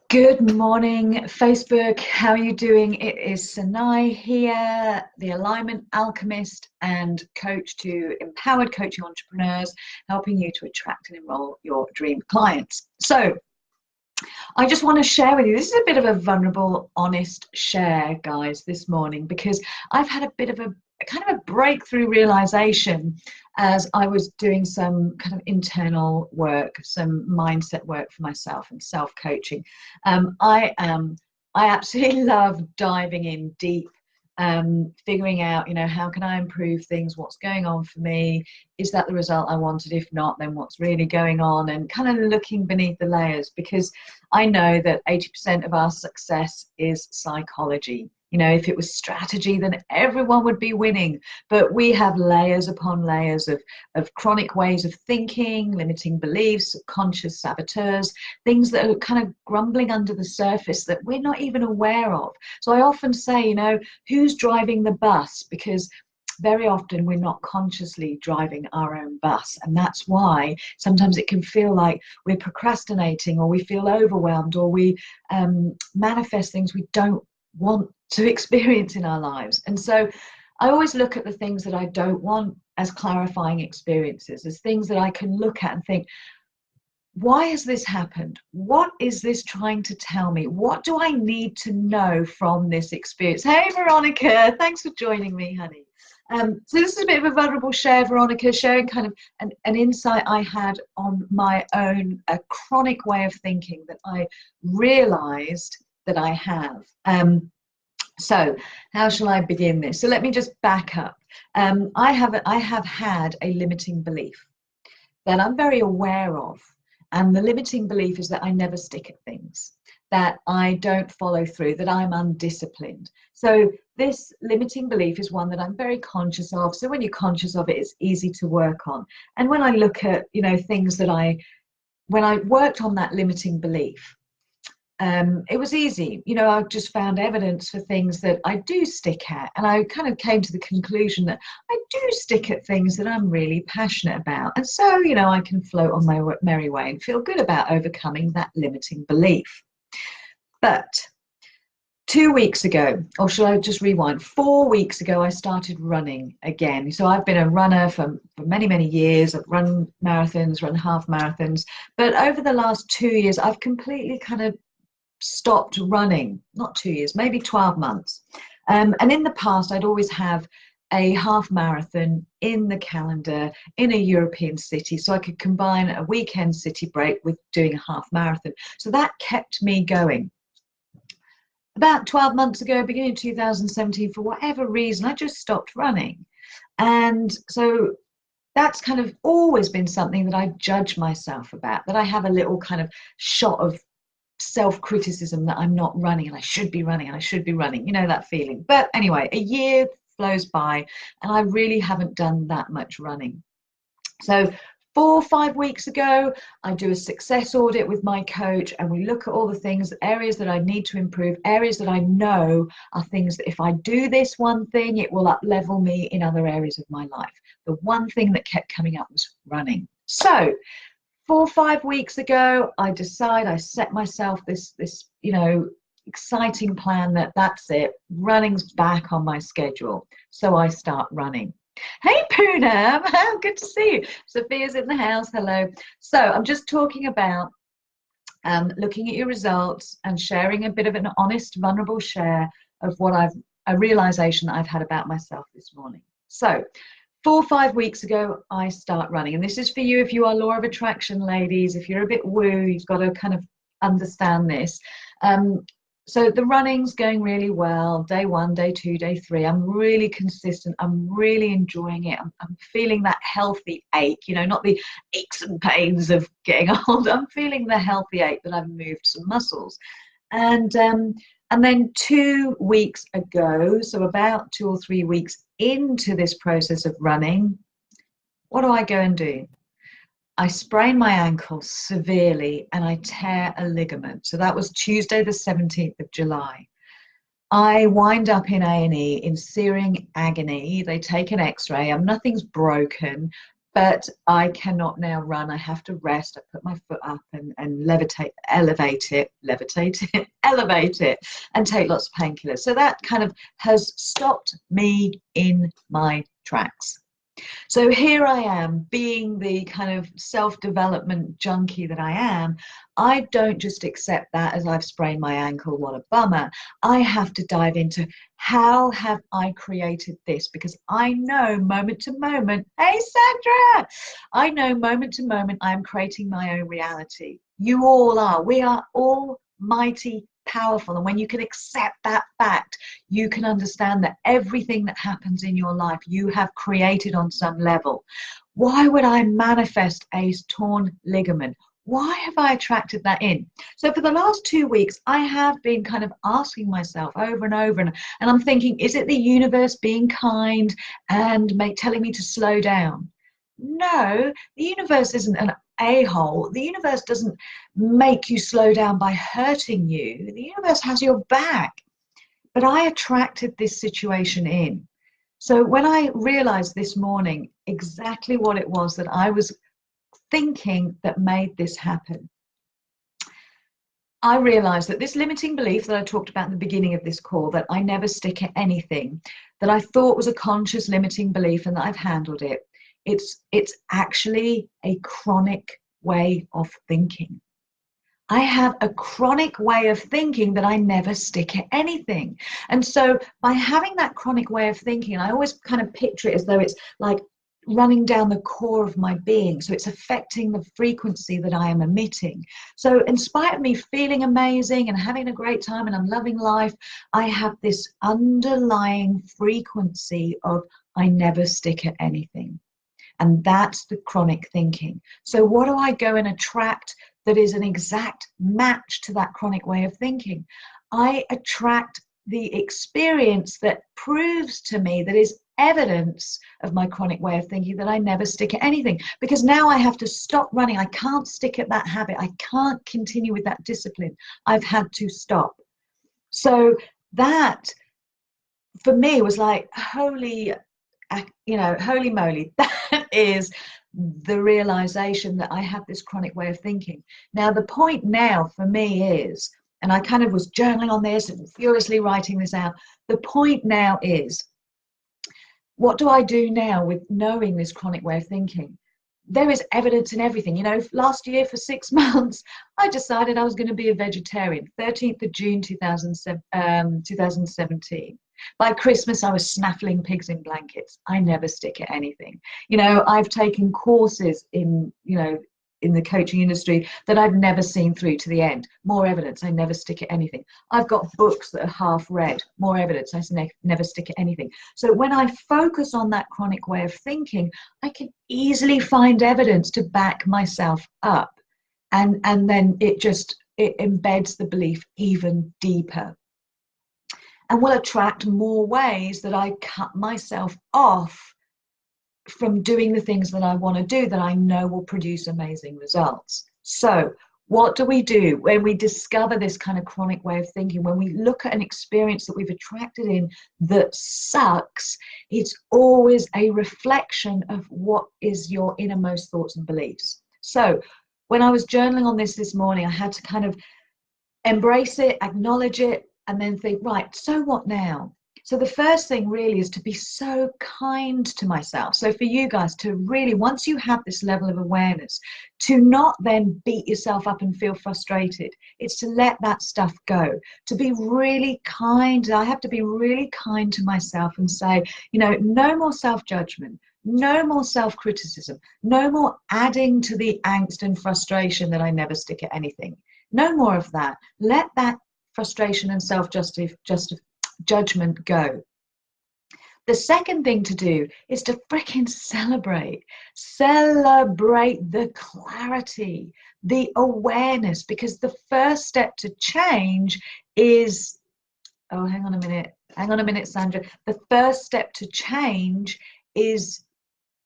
Good morning, Facebook. How are you doing? It is Sanai here, the Alignment Alchemist and coach to empowered coaching entrepreneurs, helping you to attract and enroll your dream clients. So, I just want to share with you, this is a bit of a vulnerable, honest share, guys, this morning, because I've had a bit of a kind of a breakthrough realization as I was doing some kind of internal work, some mindset work for myself and self-coaching. I absolutely love diving in deep, figuring out, how can I improve things? What's going on for me? Is that the result I wanted? If not, then what's really going on? And kind of looking beneath the layers, because I know that 80% of our success is psychology. If it was strategy, then everyone would be winning. But we have layers upon layers of chronic ways of thinking, limiting beliefs, subconscious saboteurs, things that are kind of grumbling under the surface that we're not even aware of. So I often say, who's driving the bus? Because very often we're not consciously driving our own bus, and that's why sometimes it can feel like we're procrastinating, or we feel overwhelmed, or we manifest things we don't want to experience in our lives. And so I always look at the things that I don't want as clarifying experiences, as things that I can look at and think, why has this happened? What is this trying to tell me? What do I need to know from this experience? Hey, Veronica, thanks for joining me, honey. So this is a bit of a vulnerable share, Veronica, sharing kind of an insight I had on my own chronic way of thinking that I realized that I have. So how shall I begin this? So let me just back up. I have had a limiting belief that I'm very aware of. And the limiting belief is that I never stick at things, that I don't follow through, that I'm undisciplined. So this limiting belief is one that I'm very conscious of. So when you're conscious of it, it's easy to work on. And when I look at, things that when I worked on that limiting belief, it was easy. I just found evidence for things that I do stick at. And I kind of came to the conclusion that I do stick at things that I'm really passionate about. And so, I can float on my merry way and feel good about overcoming that limiting belief. But 2 weeks ago, or should I just rewind? 4 weeks ago, I started running again. So I've been a runner for many, many years. I've run marathons, run half marathons. But over the last 2 years, I've completely kind of stopped running. Not 2 years, maybe 12 months. And in the past, I'd always have a half marathon in the calendar in a European city, so I could combine a weekend city break with doing a half marathon. So that kept me going. About 12 months ago, beginning of 2017, for whatever reason, I just stopped running. And so that's kind of always been something that I judge myself about, that I have a little kind of shot of self-criticism that I'm not running and I should be running and I should be running, that feeling. But anyway, a year flows by and I really haven't done that much running. So 4 or 5 weeks ago, I do a success audit with my coach and we look at all the things, areas that I need to improve, areas that I know are things that if I do this one thing, it will up-level me in other areas of my life. The one thing that kept coming up was running. So 4 or 5 weeks ago, I set myself this exciting plan that's it. Running's back on my schedule. So I start running. Hey, Poonam, good to see you. Sophia's in the house. Hello. So I'm just talking about looking at your results and sharing a bit of an honest, vulnerable share of a realization that I've had about myself this morning. So 4 or 5 weeks ago, I start running. And this is for you if you are law of attraction, ladies. If you're a bit woo, you've got to kind of understand this. So the running's going really well. Day 1, day 2, day 3. I'm really consistent. I'm really enjoying it. I'm feeling that healthy ache, not the aches and pains of getting old. I'm feeling the healthy ache that I've moved some muscles. And then 2 weeks ago, so about 2 or 3 weeks into this process of running, what do I go and do? I sprain my ankle severely and I tear a ligament. So that was Tuesday the 17th of July. I wind up in A&E in searing agony. They take an x-ray. Nothing's broken, but I cannot now run. I have to rest. I put my foot up and elevate it, and take lots of painkillers. So that kind of has stopped me in my tracks. So here I am, being the kind of self-development junkie that I am. I don't just accept that as I've sprained my ankle, what a bummer. I have to dive into how have I created this? Because I know moment to moment, hey Sandra, I know moment to moment I'm creating my own reality. You all are. We are all mighty powerful, and when you can accept that fact, you can understand that everything that happens in your life you have created on some level. Why would I manifest a torn ligament? Why have I attracted that in? So for the last 2 weeks I have been kind of asking myself over and over, and I'm thinking, is it the universe being kind and telling me to slow down? No, the universe isn't an a-hole. The universe doesn't make you slow down by hurting you. The universe has your back. But I attracted this situation in. So when I realized this morning exactly what it was that I was thinking that made this happen, I realized that this limiting belief that I talked about in the beginning of this call, that I never stick at anything, that I thought was a conscious limiting belief and that I've handled it, it's actually a chronic way of thinking. I have a chronic way of thinking that I never stick at anything. And so by having that chronic way of thinking, and I always kind of picture it as though it's like running down the core of my being. So it's affecting the frequency that I am emitting. So in spite of me feeling amazing and having a great time and I'm loving life, I have this underlying frequency of I never stick at anything. And that's the chronic thinking. So what do I go and attract that is an exact match to that chronic way of thinking? I attract the experience that proves to me, that is evidence of my chronic way of thinking, that I never stick at anything. Because now I have to stop running. I can't stick at that habit. I can't continue with that discipline. I've had to stop. So that for me was like, holy moly, that is the realization that I have this chronic way of thinking. Now, the point now for me is, and I kind of was journaling on this and furiously writing this out, the point now is, what do I do now with knowing this chronic way of thinking? There is evidence in everything. Last year for 6 months, I decided I was going to be a vegetarian, 13th of June 2017. By Christmas, I was snaffling pigs in blankets. I never stick at anything. I've taken courses in the coaching industry that I've never seen through to the end. More evidence, I never stick at anything. I've got books that are half read. More evidence, I never stick at anything. So when I focus on that chronic way of thinking, I can easily find evidence to back myself up. And then it embeds the belief even deeper. And will attract more ways that I cut myself off from doing the things that I want to do, that I know will produce amazing results. So what do we do when we discover this kind of chronic way of thinking? When we look at an experience that we've attracted in that sucks, it's always a reflection of what is your innermost thoughts and beliefs. So when I was journaling on this morning, I had to kind of embrace it, acknowledge it, and then think, right, so what now? So the first thing really is to be so kind to myself. So for you guys to really, once you have this level of awareness, to not then beat yourself up and feel frustrated. It's to let that stuff go, to be really kind. I have to be really kind to myself and say, no more self-judgment, no more self-criticism, no more adding to the angst and frustration that I never stick at anything. No more of that. Let that frustration and self-judgment go. The second thing to do is to freaking celebrate the clarity, the awareness, because the first step to change is, hang on a minute, Sandra. The first step to change is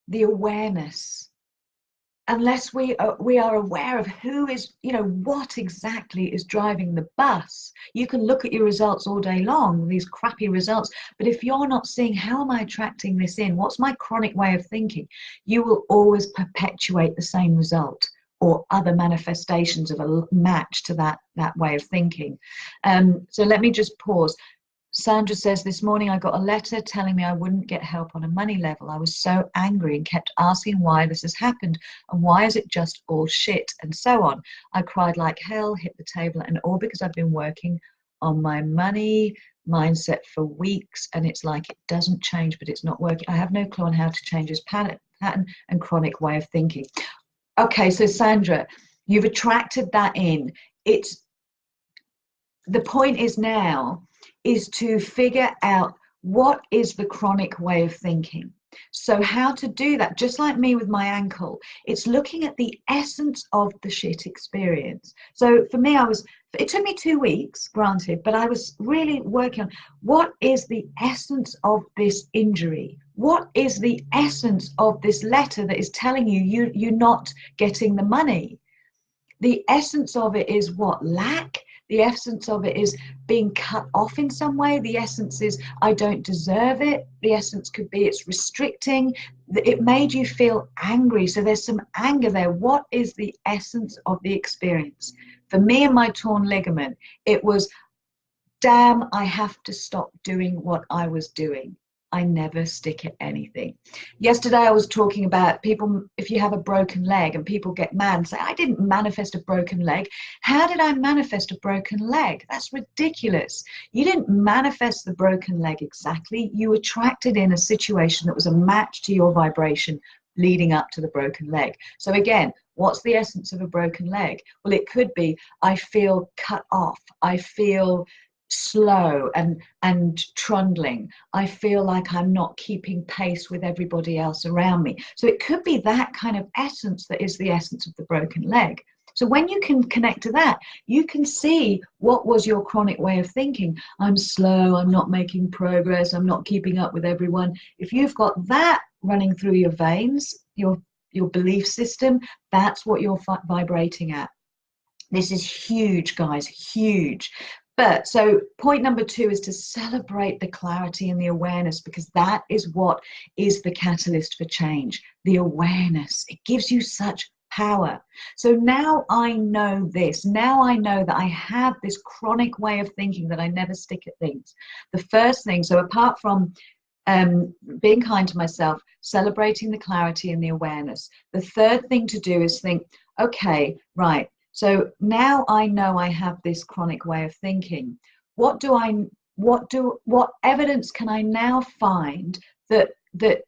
the awareness. unless we are aware of who is, you know, what exactly is driving the bus. You can look at your results all day long, these crappy results, but if you're not seeing how am I attracting this in, what's my chronic way of thinking, you will always perpetuate the same result or other manifestations of a match to that way of thinking. So let me just pause. Sandra says, this morning I got a letter telling me I wouldn't get help on a money level. I was so angry and kept asking why this has happened and why is it just all shit and so on. I cried like hell, hit the table, and all because I've been working on my money mindset for weeks and it's like it doesn't change, but it's not working. I have no clue on how to change this pattern and chronic way of thinking. Okay, so Sandra, you've attracted that in. It's the point is now is to figure out what is the chronic way of thinking. So how to do that, just like me with my ankle, it's looking at the essence of the shit experience. So for me, it took me 2 weeks, granted, but I was really working on what is the essence of this injury? What is the essence of this letter that is telling you you're not getting the money? The essence of it is what? Lack? The essence of it is being cut off in some way. The essence is I don't deserve it. The essence could be it's restricting. It made you feel angry. So there's some anger there. What is the essence of the experience? For me and my torn ligament, it was, damn, I have to stop doing what I was doing. I never stick at anything. Yesterday I was talking about people, if you have a broken leg and people get mad and say, I didn't manifest a broken leg. How did I manifest a broken leg? That's ridiculous. You didn't manifest the broken leg exactly. You attracted in a situation that was a match to your vibration leading up to the broken leg. So again, what's the essence of a broken leg? Well, it could be, I feel cut off. I feel slow and trundling. I feel like I'm not keeping pace with everybody else around me. So it could be that kind of essence that is the essence of the broken leg. So when you can connect to that, you can see what was your chronic way of thinking. I'm slow, I'm not making progress, I'm not keeping up with everyone. If you've got that running through your veins, your belief system, that's what you're vibrating at. This is huge, guys, huge. But so point number 2 is to celebrate the clarity and the awareness, because that is what is the catalyst for change. The awareness, it gives you such power. So now I know this. Now I know that I have this chronic way of thinking that I never stick at things. The first thing, so apart from being kind to myself, celebrating the clarity and the awareness, the third thing to do is think, okay, right. So now I know I have this chronic way of thinking. What evidence can I now find that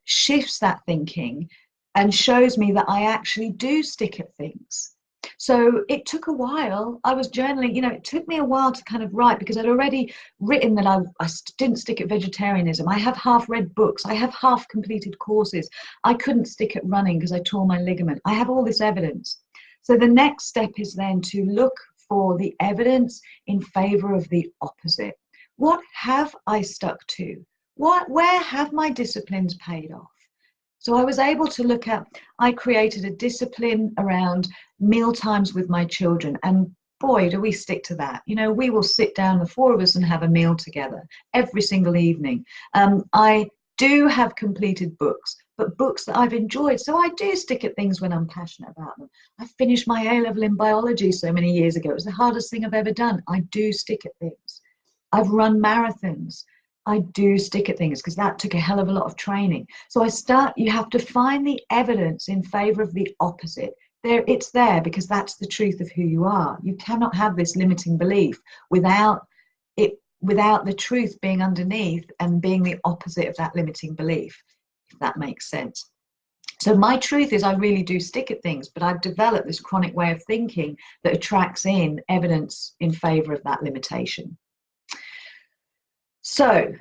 shifts that thinking and shows me that I actually do stick at things? So it took a while. I was journaling, it took me a while to kind of write, because I'd already written that I didn't stick at vegetarianism. I have half read books. I have half completed courses. I couldn't stick at running because I tore my ligament. I have all this evidence. So the next step is then to look for the evidence in favor of the opposite. What have I stuck to? Where have my disciplines paid off? So I was able to look at, I created a discipline around meal times with my children, and boy, do we stick to that. We will sit down, the 4 of us, and have a meal together every single evening. I do have completed books, but books that I've enjoyed. So I do stick at things when I'm passionate about them. I finished my A-level in biology so many years ago. It was the hardest thing I've ever done. I do stick at things. I've run marathons. I do stick at things because that took a hell of a lot of training. So you have to find the evidence in favor of the opposite. It's there because that's the truth of who you are. You cannot have this limiting belief without the truth being underneath and being the opposite of that limiting belief, if that makes sense. So my truth is I really do stick at things, but I've developed this chronic way of thinking that attracts in evidence in favor of that limitation. So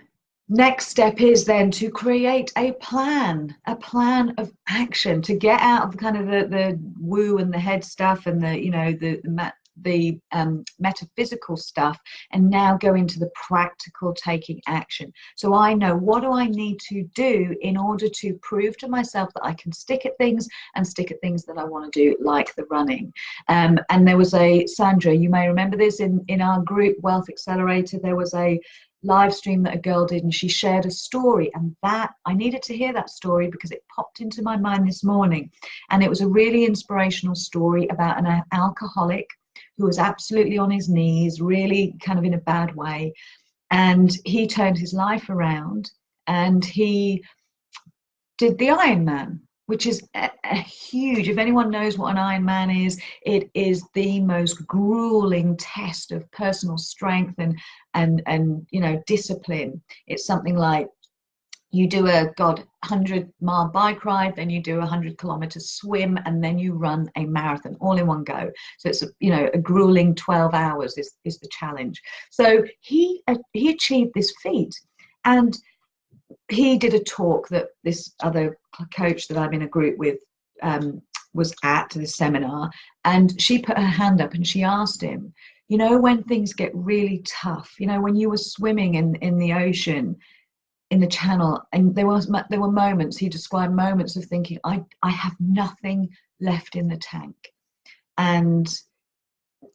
next step is then to create a plan of action to get out of kind of the woo and the head stuff and the the metaphysical stuff and now go into the practical taking action. So I know, what do I need to do in order to prove to myself that I can stick at things and stick at things that I want to do, like the running. And there was Sandra, you may remember this, in our group Wealth Accelerator, there was a live stream that a girl did, and she shared a story, and that I needed to hear that story because it popped into my mind this morning. And it was a really inspirational story about an alcoholic who was absolutely on his knees, really kind of in a bad way, and he turned his life around and he did the Ironman, which is a huge, if anyone knows what an Ironman is, it is the most grueling test of personal strength and you know, discipline. It's something like you do a 100-mile bike ride, then you do a 100-kilometer swim, and then you run a marathon all in one go. So it's a grueling 12 hours is the challenge. So he achieved this feat, and he did a talk that this other coach that I'm in a group with was at this seminar, and she put her hand up and she asked him, you know, when things get really tough, you know, when you were swimming in the ocean, in the channel, and there were moments, he described moments of thinking, I have nothing left in the tank, and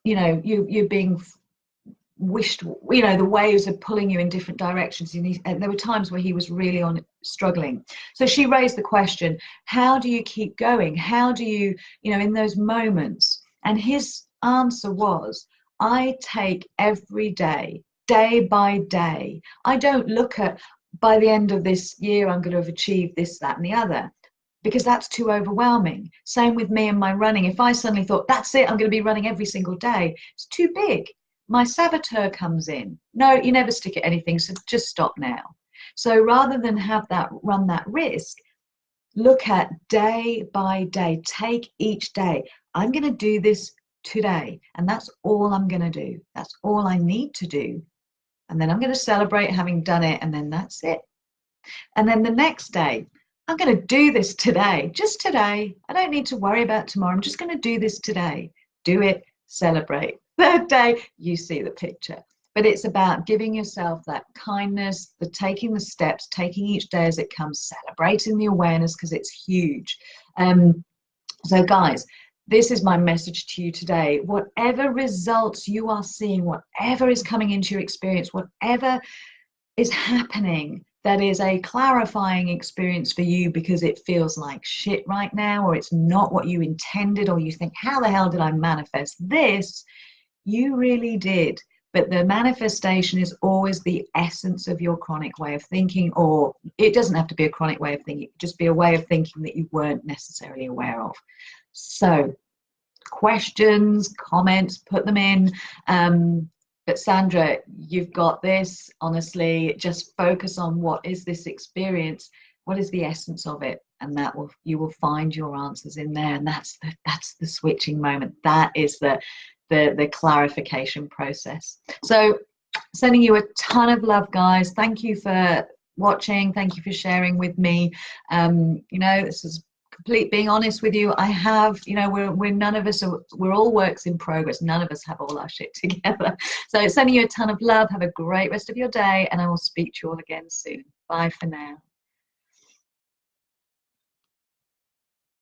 you know, you're being wished, you know, the waves are pulling you in different directions, and there were times where he was really struggling. So she raised the question, how do you keep going? How do you, you know, in those moments? And his answer was, I take every day, day by day. I don't look at, by the end of this year I'm going to have achieved this, that and the other, because that's too overwhelming. Same with me and my running. If I suddenly thought, that's it, I'm going to be running every single day, it's too big. My saboteur comes in. No, you never stick at anything, so just stop now. So rather than run that risk, look at day by day. Take each day. I'm going to do this today, and that's all I'm going to do. That's all I need to do. And then I'm going to celebrate having done it, and then that's it. And then the next day, I'm going to do this today, just today. I don't need to worry about tomorrow. I'm just going to do this today. Do it, celebrate. Third day, you see the picture. But it's about giving yourself that kindness, taking the steps, taking each day as it comes, celebrating the awareness, because it's huge. So guys, this is my message to you today. Whatever results you are seeing, whatever is coming into your experience, whatever is happening that is a clarifying experience for you because it feels like shit right now, or it's not what you intended, or you think, how the hell did I manifest this? You really did. But the manifestation is always the essence of your chronic way of thinking, or it doesn't have to be a chronic way of thinking, it could just be a way of thinking that you weren't necessarily aware of. So questions, comments, put them in. But Sandra, you've got this. Honestly, just focus on what is this experience, what is the essence of it, and you will find your answers in there. And that's the switching moment. That is the clarification process. So sending you a ton of love, guys. Thank you for watching. Thank you for sharing with me. You know, this is being honest with you. I have, you know, we're none of us we're all works in progress. None of us have all our shit together. So sending you a ton of love. Have a great rest of your day, and I will speak to you all again soon. Bye for now.